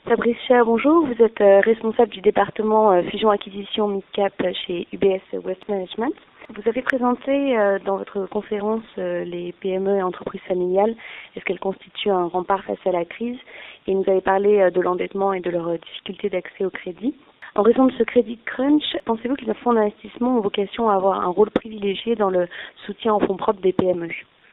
Fabrice Cher, bonjour. Vous êtes responsable du département Fusion-Acquisition Mid-Cap chez UBS Wealth Management. Vous avez présenté dans votre conférence les PME et entreprises familiales. Est-ce qu'elles constituent un rempart face à la crise? Et vous avez parlé de l'endettement et de leurs difficultés d'accès au crédit. En raison de ce crédit crunch, pensez-vous que les fonds d'investissement ont vocation à avoir un rôle privilégié dans le soutien en fonds propres des PME?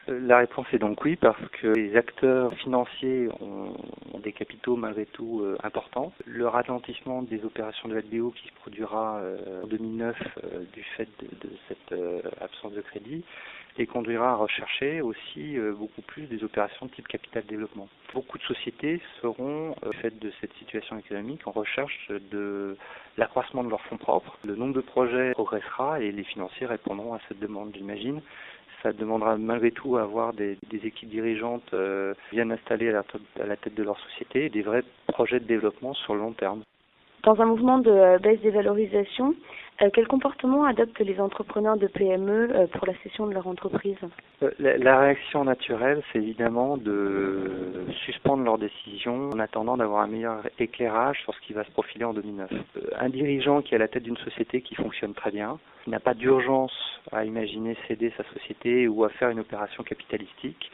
La réponse est donc oui, parce que les acteurs financiers ont des capitaux malgré tout importants. Le ralentissement des opérations de LBO qui se produira en 2009 du fait de cette absence de crédit les conduira à rechercher aussi beaucoup plus des opérations de type capital développement. Beaucoup de sociétés seront, du fait de cette situation économique, en recherche de l'accroissement de leurs fonds propres. Le nombre de projets progressera et les financiers répondront à cette demande, j'imagine. Ça demandera malgré tout à avoir des équipes dirigeantes bien installées à la tête de leur société et des vrais projets de développement sur le long terme. Dans un mouvement de baisse des valorisations, quel comportement adoptent les entrepreneurs de PME pour la cession de leur entreprise? La réaction naturelle, c'est évidemment de suspendre leurs décisions en attendant d'avoir un meilleur éclairage sur ce qui va se profiler en 2009. Un dirigeant qui est à la tête d'une société qui fonctionne très bien, qui n'a pas d'urgence à imaginer céder sa société ou à faire une opération capitalistique,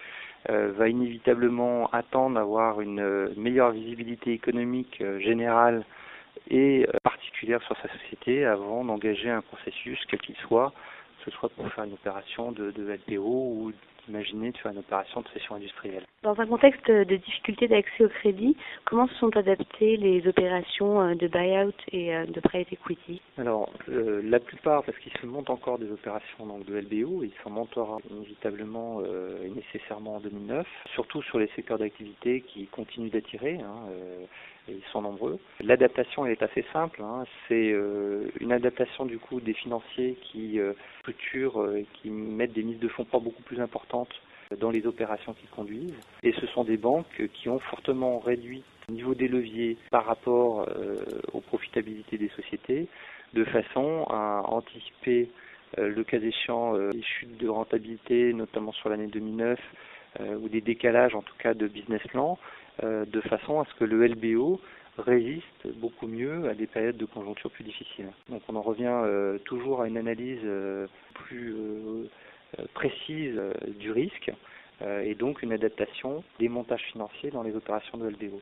va inévitablement attendre d'avoir une meilleure visibilité économique générale et particulière sur sa société avant d'engager un processus quel qu'il soit, que ce soit pour faire une opération de LPO ou d'imaginer de faire une opération de cession industrielle. Dans un contexte de difficulté d'accès au crédit, comment se sont adaptées les opérations de buy-out et de private equity? Alors, la plupart, parce qu'il se monte encore des opérations donc, de LBO, il s'en montera inévitablement et nécessairement en 2009, surtout sur les secteurs d'activité qui continuent d'attirer, et ils sont nombreux. L'adaptation est assez simple, c'est une adaptation du coup des financiers qui structurent et qui mettent des mises de fonds propres beaucoup plus importantes dans les opérations qu'ils conduisent. Et ce sont des banques qui ont fortement réduit le niveau des leviers par rapport aux profitabilités des sociétés, de façon à anticiper le cas échéant les chutes de rentabilité, notamment sur l'année 2009, ou des décalages en tout cas de business plan, de façon à ce que le LBO résiste beaucoup mieux à des périodes de conjoncture plus difficiles. Donc on en revient toujours à une analyse plus précise du risque et donc une adaptation des montages financiers dans les opérations de LBO.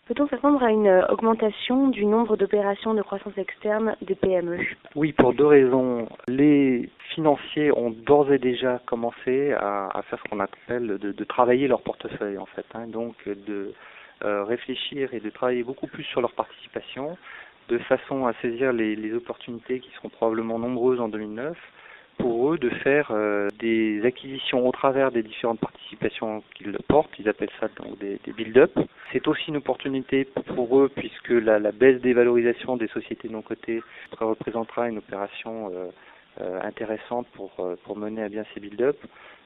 Peut-on s'attendre à une augmentation du nombre d'opérations de croissance externe des PME? Oui, pour deux raisons. Les financiers ont d'ores et déjà commencé à faire ce qu'on appelle de travailler leur portefeuille en fait, donc de réfléchir et de travailler beaucoup plus sur leur participation, de façon à saisir les opportunités qui seront probablement nombreuses en 2009, pour eux de faire des acquisitions au travers des différentes participations qu'ils portent. Ils appellent ça donc des build-up. C'est aussi une opportunité pour eux puisque la baisse des valorisations des sociétés non cotées représentera une opération intéressante pour mener à bien ces build-up.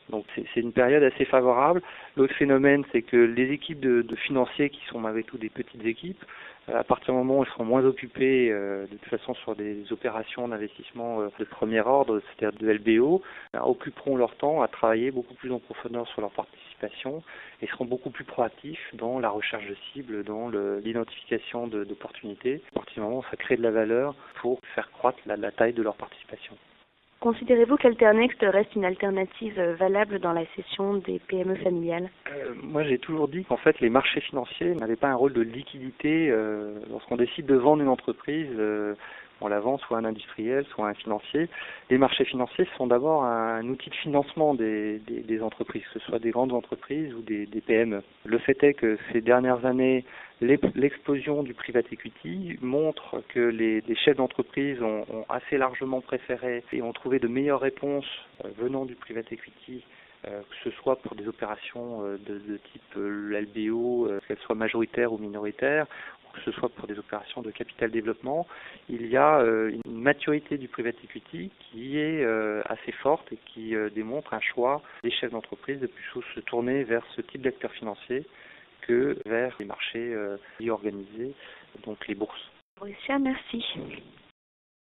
Donc c'est une période assez favorable. L'autre phénomène, c'est que les équipes de financiers, qui sont malgré tout des petites équipes, à partir du moment où elles seront moins occupées de toute façon sur des opérations d'investissement de premier ordre, c'est-à-dire de LBO, occuperont leur temps à travailler beaucoup plus en profondeur sur leur participation et seront beaucoup plus proactifs dans la recherche de cibles, dans l'identification d'opportunités. À partir du moment où ça crée de la valeur pour faire croître la taille de leur participation. Considérez-vous qu'Alternext reste une alternative valable dans la cession des PME familiales? Moi, j'ai toujours dit qu'en fait, les marchés financiers n'avaient pas un rôle de liquidité. Lorsqu'on décide de vendre une entreprise, on la vend soit à un industriel, soit à un financier. Les marchés financiers sont d'abord un outil de financement des entreprises, que ce soit des grandes entreprises ou des PME. Le fait est que ces dernières années, l'explosion du private equity montre que les chefs d'entreprise ont assez largement préféré et ont trouvé de meilleures réponses venant du private equity, que ce soit pour des opérations de type LBO, qu'elles soient majoritaires ou minoritaires, ou que ce soit pour des opérations de capital développement. Il y a une maturité du private equity qui est assez forte et qui démontre un choix des chefs d'entreprise de plutôt se tourner vers ce type d'acteurs financiers que vers les marchés organisés, donc les bourses. Mauricia, merci.